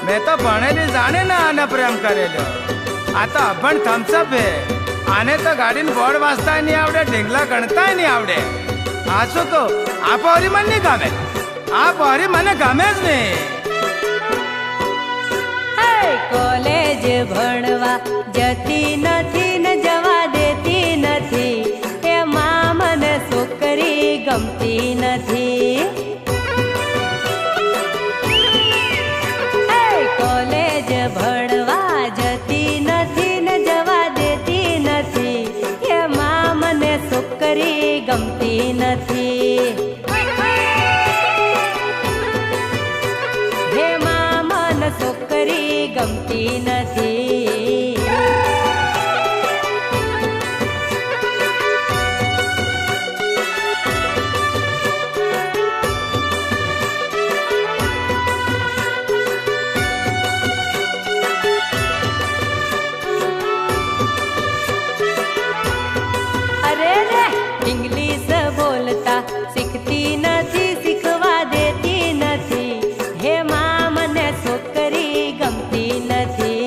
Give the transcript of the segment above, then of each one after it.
मैं तो भणेली जाने ना आने प्रेम करेलो। आ तो अभण थम्सअप है। आने तो गाड़ी बोर्ड वाचता नहीं आवड़े, ढींगला गणता नहीं आवड़े। आसो को आ पौरी मन नहीं गमे, आ पौरी मने गमे ज नहीं। कॉलेज भणवा जती नथी न जवा देती नथी, ए मां मने छोकरी गमती नथी। कॉलेज भणवा जती नथी न जवा देती नथी, ए मां मने छोकरी गमती नथी। हे मां मन छोकरी गमती नथी। अरे रे इंग्लिश बोलता सीखती नथी, सीखवा देती नथी, हे मां मने छोकरी गमती नथी।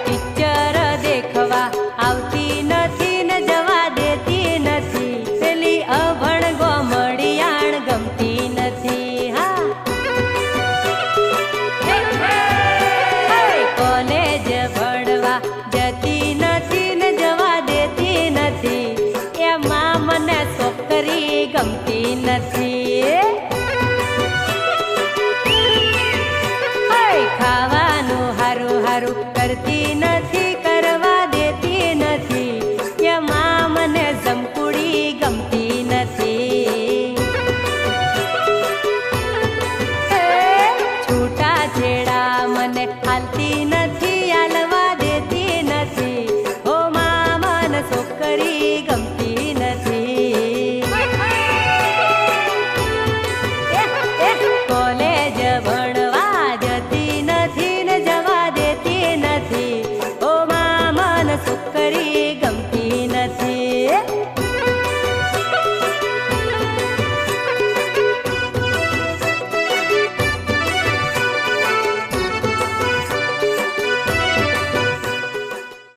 टीचर देखवा आवती नथी न जवा देती नथी, पेली अभण गोमड़ियाण गमती नथी। हाँ कॉलेज भणवा जती नथी न जवा देती नथी, ए मां मने छोकरी गमती नथी। खावानुं हारू हारू करती न